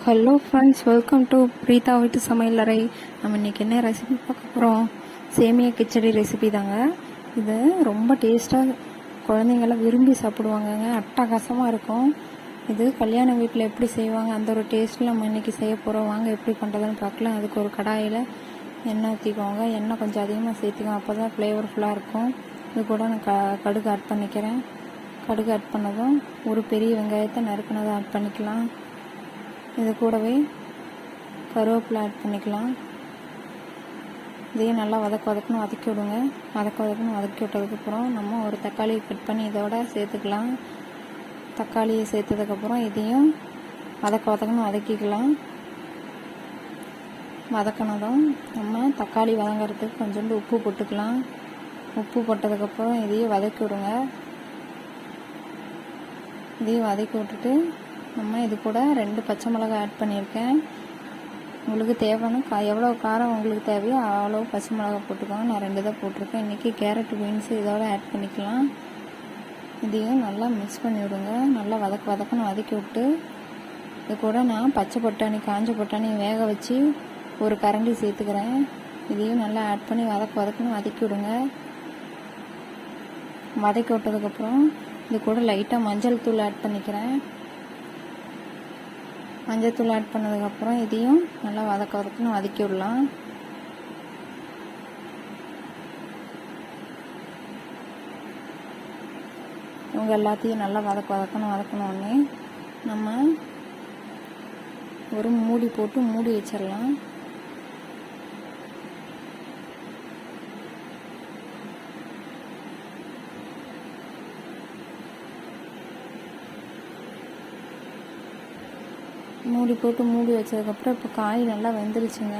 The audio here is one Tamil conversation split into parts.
Hello friends, welcome to Preetha வீட்டு சமையலறை. நம்ம இன்றைக்கி என்ன ரெசிபி பார்க்க போகிறோம்? சேமியா கிச்சடி ரெசிபி தாங்க. இது ரொம்ப டேஸ்ட்டாக குழந்தைங்களாம் விரும்பி சாப்பிடுவாங்கங்க. அட்டகாசமாக இருக்கும். இது கல்யாண வீட்டில் எப்படி செய்வாங்க அந்த ஒரு டேஸ்ட்டில் நம்ம இன்றைக்கி செய்ய போகிறோம். வாங்க எப்படி பண்ணுறதுன்னு பார்க்கலாம். அதுக்கு ஒரு கடாயில் எண்ணெய் ஊற்றிக்கோங்க. எண்ணெய் கொஞ்சம் அதிகமாக சேர்த்துக்கோங்க, அப்போ தான் ஃப்ளேவர்ஃபுல்லாக இருக்கும். இது கூட நான் கடுகு ஆட் பண்ணிக்கிறேன். கடுகு ஆட் பண்ணதும் ஒரு பெரிய வெங்காயத்தை நறுக்கினதை ஆட் பண்ணிக்கலாம். இது கூடவே கருவேப்பிலை ஆட் பண்ணிக்கலாம். இதையும் நல்லா வதக்கணும் வதக்கி விடுங்க. வதக்கணும் வதக்கி விட்டதுக்கப்புறம் நம்ம ஒரு தக்காளி கட் பண்ணி இதோட சேர்த்துக்கலாம். தக்காளியை சேர்த்ததுக்கப்புறம் இதையும் வதக்கணும் வதக்கிக்கலாம். வதக்கினதும் நம்ம தக்காளி வதங்கிறதுக்கு கொஞ்சோண்டு உப்பு போட்டுக்கலாம். உப்பு போட்டதுக்கப்புறம் இதையும் வதக்கி விடுங்க. இதையும் வதக்கி விட்டுட்டு நம்ம இது கூட 2 பச்சை மிளகாய் ஆட் பண்ணியிருக்கேன். உங்களுக்கு தேவைன்னு எவ்வளோ காரம் உங்களுக்கு தேவையோ அவ்வளோ பச்சை மிளகாய் போட்டுக்கோங்க. நான் 2 தான் போட்டிருக்கேன். இன்றைக்கி கேரட் பீன்ஸு இதோட ஆட் பண்ணிக்கலாம். இதையும் நல்லா மிக்ஸ் பண்ணி விடுங்க. நல்லா வதக்கணும் வதக்கி விட்டு இது கூட நான் பச்சை பட்டாணி காஞ்ச பட்டாணி வேக வச்சு ஒரு கரண்டி சேர்த்துக்கிறேன். இதையும் நல்லா ஆட் பண்ணி வதக்கணும் வதக்கி விடுங்க. வதக்கி விட்டதுக்கப்புறம் இது கூட லைட்டாக மஞ்சள் தூள் ஆட் பண்ணிக்கிறேன். மஞ்சள் தூள் ஆட் பண்ணதுக்கப்புறம் இதையும் நல்லா வதக்கணும் வதக்கி விடலாம். இவங்க எல்லாத்தையும் நல்லா வதக்கணுன்னே நம்ம ஒரு மூடி போட்டு மூடி வச்சிடலாம். மூடி போட்டு மூடி வச்சதுக்கப்புறம் இப்போ காய் நல்லா வெந்துருச்சுங்க.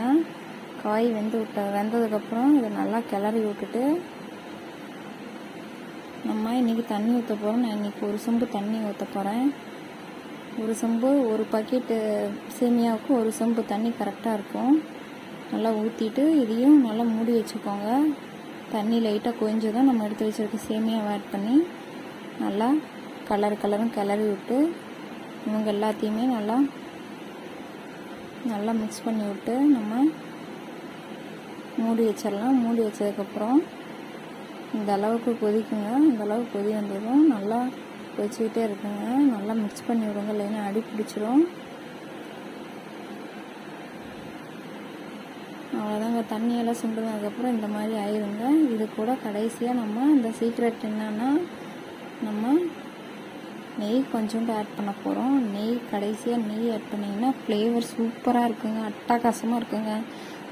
காய் வெந்ததுக்கப்புறம் இதை நல்லா கிளறி விட்டுட்டு நம்ம இன்றைக்கி தண்ணி ஊற்ற போகிறோம். நான் இன்றைக்கி ஒரு சொம்பு தண்ணி ஊற்ற போகிறேன். ஒரு சொம்பு ஒரு பாக்கெட்டு சேமியாவுக்கு ஒரு சொம்பு தண்ணி கரெக்டாக இருக்கும். நல்லா ஊற்றிட்டு இதையும் நல்லா மூடி வச்சுக்கோங்க. தண்ணி லைட்டாக கொஞ்சம் நம்ம எடுத்து வச்சுருக்க சேமியாவை ஆட் பண்ணி நல்லா கிளறி விட்டு இவங்க எல்லாத்தையுமே நல்லா மிக்ஸ் பண்ணி விட்டு நம்ம மூடி வச்சிடலாம். மூடி வச்சதுக்கப்புறம் இந்த அளவுக்கு கொதிக்குங்க. இந்த அளவுக்கு கொதி வந்ததும் நல்லா கொதிச்சுக்கிட்டே இருக்குங்க. நல்லா மிக்ஸ் பண்ணி விடுங்க, இல்லைன்னா அடி பிடிச்சிரும். அவ்வளோதாங்க. தண்ணியெல்லாம் சுண்டுனதுக்கப்புறம் இந்த மாதிரி ஆயிருங்க. இது கூட கடைசியாக நம்ம இந்த சீக்ரெட் என்னன்னா நம்ம நெய் கொஞ்சோண்டு ஆட் பண்ண போகிறோம். கடைசியாக நெய் ஆட் பண்ணிங்கன்னா ஃப்ளேவர் சூப்பராக இருக்குங்க. அட்டகாசமாக இருக்குங்க.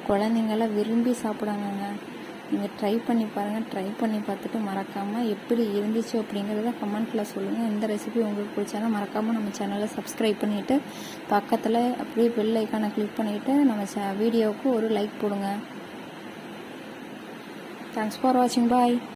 குழந்தைங்களாம் விரும்பி சாப்பிடுவாங்கங்க. நீங்கள் ட்ரை பண்ணி பாருங்கள். ட்ரை பண்ணி பார்த்துட்டு மறக்காமல் எப்படி இருந்துச்சு அப்படிங்கிறத கமெண்ட்டில் சொல்லுங்கள். இந்த ரெசிபி உங்களுக்கு பிடிச்சாலும் மறக்காமல் நம்ம சேனலை சப்ஸ்கிரைப் பண்ணிவிட்டு பக்கத்தில் அப்படியே பெல் ஐக்கானை கிளிக் பண்ணிவிட்டு நம்ம வீடியோவுக்கு ஒரு லைக் போடுங்க. தேங்க்ஸ் ஃபார் வாட்சிங். பாய்.